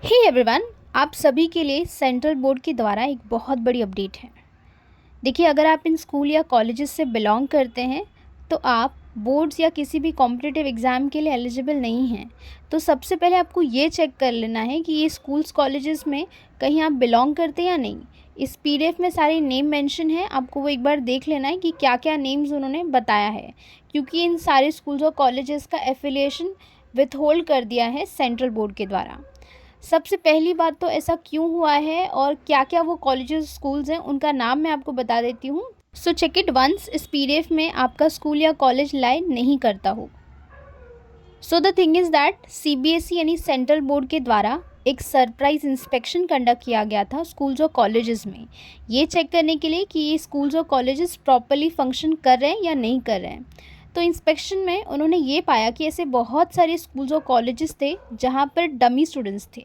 Hey everyone, आप सभी के लिए सेंट्रल बोर्ड के द्वारा एक बहुत बड़ी अपडेट है। देखिए, अगर आप इन स्कूल या कॉलेजेस से बिलोंग करते हैं तो आप बोर्ड्स या किसी भी कॉम्पिटिटिव एग्ज़ाम के लिए एलिजिबल नहीं हैं। तो सबसे पहले आपको ये चेक कर लेना है कि ये स्कूल्स कॉलेजेस में कहीं आप बिलोंग करते हैं या नहीं। इस पीडीएफ में सारे नेम मेंशन हैं, आपको वो एक बार देख लेना है कि क्या क्या नेम्स उन्होंने बताया है, क्योंकि इन सारे स्कूल्स और कॉलेजेस का एफिलिएशन विथहोल्ड कर दिया है सेंट्रल बोर्ड के द्वारा। सबसे पहली बात तो ऐसा क्यों हुआ है और क्या-क्या वो कॉलेजेस स्कूल्स हैं उनका नाम मैं आपको बता देती हूँ। सो चेक इट वंस इस पीडीएफ में आपका स्कूल या कॉलेज लाई नहीं करता हो। So the thing is that CBSE यानी सेंट्रल बोर्ड के द्वारा एक सरप्राइज इंस्पेक्शन कंडक्ट किया गया था स्कूल्स और कॉलेजेस में, ये चेक करने के लिए कि ये स्कूल्स और कॉलेजेस प्रॉपर्ली फंक्शन कर रहे हैं या नहीं कर रहे हैं। तो इंस्पेक्शन में उन्होंने ये पाया कि ऐसे बहुत सारे स्कूल्स और कॉलेजेस थे जहाँ पर डमी स्टूडेंट्स थे।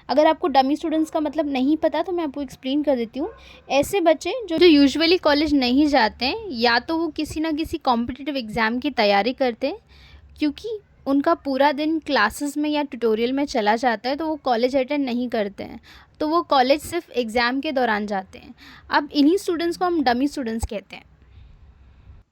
अगर आपको डमी स्टूडेंट्स का मतलब नहीं पता तो मैं आपको एक्सप्लेन कर देती हूँ। ऐसे बच्चे जो यूजुअली कॉलेज नहीं जाते हैं, या तो वो किसी ना किसी कॉम्पिटिटिव एग्ज़ाम की तैयारी करते हैं, क्योंकि उनका पूरा दिन क्लासेस में या ट्यूटोरियल में चला जाता है तो वो कॉलेज अटेंड नहीं करते हैं, तो वो कॉलेज सिर्फ एग्ज़ाम के दौरान जाते हैं। अब इन्हीं स्टूडेंट्स को हम डमी स्टूडेंट्स कहते हैं।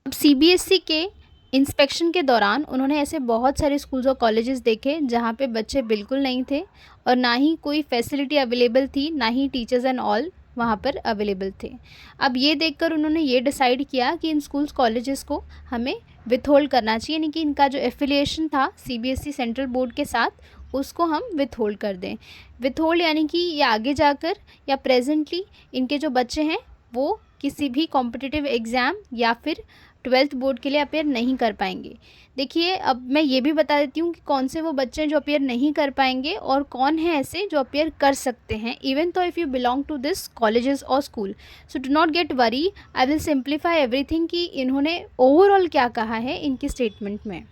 अब सीबीएसई के इंस्पेक्शन के दौरान उन्होंने ऐसे बहुत सारे स्कूल्स और कॉलेजेस देखे जहाँ पे बच्चे बिल्कुल नहीं थे और ना ही कोई फैसिलिटी अवेलेबल थी, ना ही टीचर्स एंड ऑल वहाँ पर अवेलेबल थे। अब ये देखकर उन्होंने ये डिसाइड किया कि इन स्कूल्स कॉलेजेस को हमें विथहोल्ड करना चाहिए, यानी कि इनका जो एफिलिएशन था सीबीएसई सेंट्रल बोर्ड के साथ उसको हम विथहोल्ड कर दें। विथहोल्ड यानी कि ये आगे जाकर या प्रेजेंटली इनके जो बच्चे हैं वो किसी भी कॉम्पिटिटिव एग्ज़ाम या फिर 12th बोर्ड के लिए अपेयर नहीं कर पाएंगे। देखिए, अब मैं ये भी बता देती हूँ कि कौन से वो बच्चे हैं जो अपेयर नहीं कर पाएंगे और कौन है ऐसे जो अपेयर कर सकते हैं, even though if you belong to this colleges और school. So do not get worry, I will simplify everything कि इन्होंने ओवरऑल क्या कहा है इनकी स्टेटमेंट में।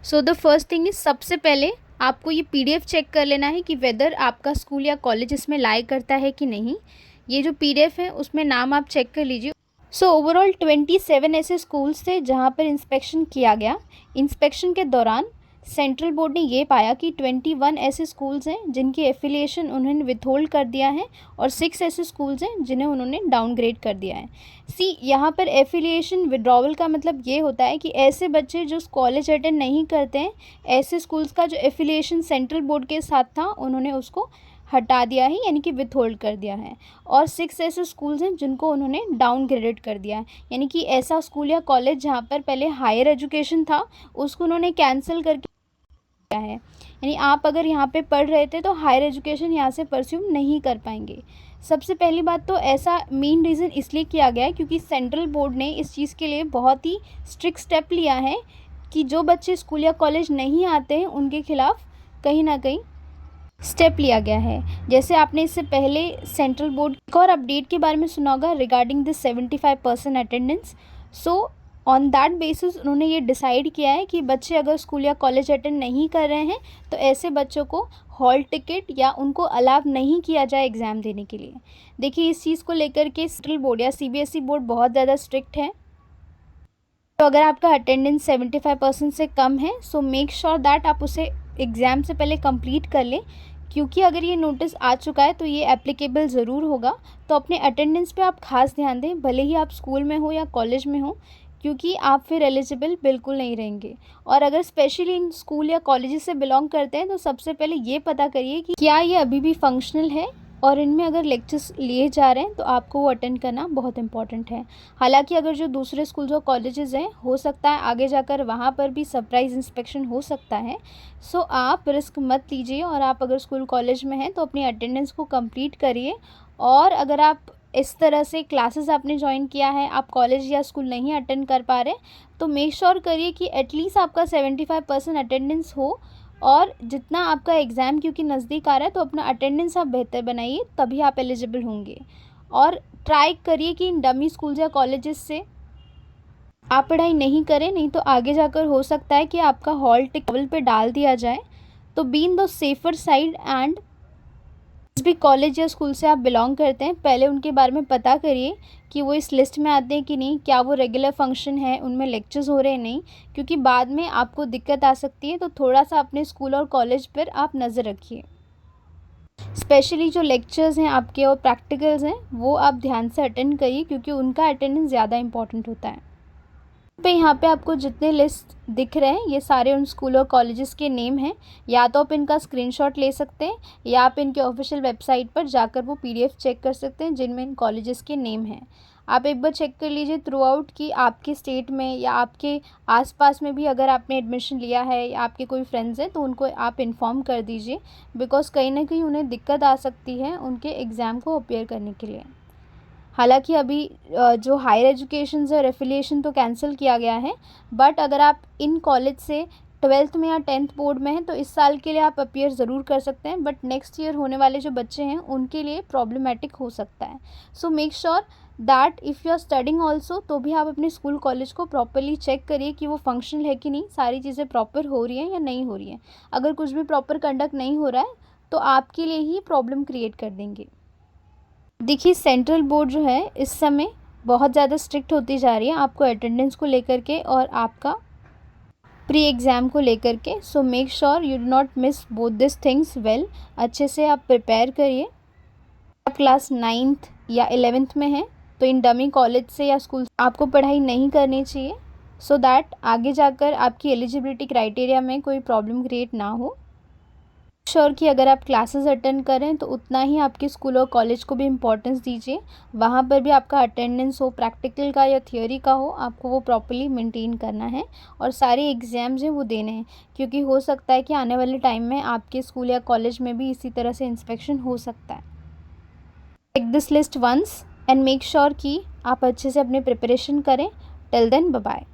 So the first thing is, सबसे पहले आपको ये पीडीएफ चेक कर लेना है कि वेदर आपका स्कूल या कॉलेज इसमें लाई करता है कि नहीं। ये जो पीडीएफ है उसमें नाम आप चेक कर लीजिए। सो ओवरऑल 27 ऐसे स्कूल्स थे जहाँ पर इंस्पेक्शन किया गया। इंस्पेक्शन के दौरान सेंट्रल बोर्ड ने ये पाया कि 21 ऐसे स्कूल्स हैं जिनकी एफिलिएशन उन्होंने विथहोल्ड कर दिया है और 6 ऐसे स्कूल्स हैं जिन्हें उन्होंने डाउनग्रेड कर दिया है। यहाँ पर एफिलिएशन विड्रॉवल का मतलब ये होता है कि ऐसे बच्चे जो कॉलेज अटेंड नहीं करते हैं, ऐसे स्कूल्स का जो एफिलिएशन सेंट्रल बोर्ड के साथ था उन्होंने उसको हटा दिया है, यानी कि विथहोल्ड कर दिया है। और 6 ऐसे स्कूल्स हैं जिनको उन्होंने डाउनग्रेडेड कर दिया है, यानी कि ऐसा स्कूल या कॉलेज जहाँ पर पहले हायर एजुकेशन था उसको उन्होंने कैंसिल करके दिया है। यानी आप अगर यहाँ पे पढ़ रहे थे तो हायर एजुकेशन यहाँ से परस्यूम नहीं कर पाएंगे। सबसे पहली बात तो ऐसा मेन रीज़न इसलिए किया गया है क्योंकि सेंट्रल बोर्ड ने इस चीज़ के लिए बहुत ही स्ट्रिक्ट स्टेप लिया है कि जो बच्चे स्कूल या कॉलेज नहीं आते हैं उनके खिलाफ़ कहीं ना कहीं स्टेप लिया गया है। जैसे आपने इससे पहले सेंट्रल बोर्ड एक और अपडेट के बारे में सुना होगा regarding this 75% attendance. So on that basis उन्होंने ये डिसाइड किया है कि बच्चे अगर स्कूल या कॉलेज अटेंड नहीं कर रहे हैं तो ऐसे बच्चों को हॉल टिकट या उनको अलाउ नहीं किया जाए एग्ज़ाम देने के लिए। देखिए, इस चीज़ को लेकर के सेंट्रल बोर्ड या सीबीएसई बोर्ड बहुत ज़्यादा स्ट्रिक्ट है। तो अगर आपका अटेंडेंस 75% से कम है सो मेक श्योर दैट आप उसे एग्ज़ाम से पहले कंप्लीट कर लें, क्योंकि अगर ये नोटिस आ चुका है तो ये एप्लीकेबल ज़रूर होगा। तो अपने अटेंडेंस पे आप खास ध्यान दें, भले ही आप स्कूल में हो या कॉलेज में हो, क्योंकि आप फिर एलिजिबल बिल्कुल नहीं रहेंगे। और अगर स्पेशली इन स्कूल या कॉलेजेस से बिलोंग करते हैं तो सबसे पहले ये पता करिए कि क्या ये अभी भी फंक्शनल है और इनमें अगर लेक्चर्स लिए जा रहे हैं तो आपको वो अटेंड करना बहुत इंपॉर्टेंट है। हालांकि अगर जो दूसरे स्कूल्स और कॉलेजेस हैं हो सकता है आगे जाकर वहाँ पर भी सरप्राइज इंस्पेक्शन हो सकता है। सो आप रिस्क मत लीजिए और आप अगर स्कूल कॉलेज में हैं तो अपनी अटेंडेंस को कंप्लीट करिए। और अगर आप इस तरह से क्लासेस आपने ज्वाइन किया है, आप कॉलेज या स्कूल नहीं अटेंड कर पा रहे, तो मेक श्योर करिए कि एटलीस्ट आपका 75% अटेंडेंस हो। और जितना आपका एग्ज़ाम क्योंकि नज़दीक आ रहा है तो अपना अटेंडेंस आप बेहतर बनाइए, तभी आप एलिजिबल होंगे। और ट्राई करिए कि इन डमी स्कूल्स या कॉलेजेस से आप पढ़ाई नहीं करें, नहीं तो आगे जाकर हो सकता है कि आपका हॉल टिकट पे डाल दिया जाए। तो be in the safer side and जिस भी कॉलेज या स्कूल से आप बिलोंग करते हैं, पहले उनके बारे में पता करिए कि वो इस लिस्ट में आते हैं कि नहीं, क्या वो रेगुलर फंक्शन है, उनमें लेक्चर्स हो रहे हैं नहीं, क्योंकि बाद में आपको दिक्कत आ सकती है। तो थोड़ा सा अपने स्कूल और कॉलेज पर आप नज़र रखिए। स्पेशली जो लेक्चर्स हैं आपके और प्रैक्टिकल्स हैं, वो आप ध्यान से अटेंड करिए, क्योंकि उनका अटेंडेंस ज़्यादा इंपॉर्टेंट होता है। यहाँ पे आपको जितने लिस्ट दिख रहे हैं, ये सारे उन स्कूल और कॉलेजेस के नेम हैं। या तो आप इनका स्क्रीनशॉट ले सकते हैं, या आप इनके ऑफिशियल वेबसाइट पर जाकर वो पीडीएफ चेक कर सकते हैं जिनमें इन कॉलेजेस के नेम हैं। आप एक बार चेक कर लीजिए थ्रू आउट कि आपके स्टेट में या आपके आसपास में भी अगर आपने एडमिशन लिया है या आपके कोई फ्रेंड्स हैं, तो उनको आप इन्फॉर्म कर दीजिए, बिकॉज़ कहीं ना कहीं उन्हें दिक्कत आ सकती है उनके एग्ज़ाम को अपेयर करने के लिए। हालांकि अभी जो हायर एजुकेशन और एफिलिएशन तो कैंसिल किया गया है, बट अगर आप इन कॉलेज से 12th में या 10th बोर्ड में हैं, तो इस साल के लिए आप अपीयर ज़रूर कर सकते हैं, बट नेक्स्ट ईयर होने वाले जो बच्चे हैं उनके लिए प्रॉब्लमेटिक हो सकता है। So make sure that if you are studying also, तो भी आप अपने स्कूल कॉलेज को प्रॉपरली चेक करिए कि वो फंक्शनल है कि नहीं, सारी चीज़ें प्रॉपर हो रही हैं या नहीं हो रही हैं। अगर कुछ भी प्रॉपर कंडक्ट नहीं हो रहा है, तो आपके लिए ही प्रॉब्लम क्रिएट कर देंगे। देखिए, सेंट्रल बोर्ड जो है इस समय बहुत ज़्यादा स्ट्रिक्ट होती जा रही है, आपको अटेंडेंस को लेकर के और आपका प्री एग्ज़ाम को लेकर के। सो make sure you do not miss both this things well. अच्छे से आप प्रिपेयर करिए। आप क्लास 9th या 11th में हैं, तो इन डमी कॉलेज से या स्कूल से आपको पढ़ाई नहीं करनी चाहिए, सो दैट आगे जाकर आपकी एलिजिबिलिटी क्राइटेरिया में कोई प्रॉब्लम क्रिएट ना हो। श्योर कि अगर आप क्लासेस अटेंड करें तो उतना ही आपके स्कूल और कॉलेज को भी इम्पोर्टेंस दीजिए। वहाँ पर भी आपका अटेंडेंस हो, प्रैक्टिकल का या थियोरी का हो, आपको वो प्रॉपर्ली मेंटेन करना है और सारे एग्ज़ाम्स हैं वो देने हैं, क्योंकि हो सकता है कि आने वाले टाइम में आपके स्कूल या कॉलेज में भी इसी तरह से इंस्पेक्शन हो सकता है। Take this list once and make sure कि आप अच्छे से अपनी प्रिपरेशन करें। Till then, bye bye.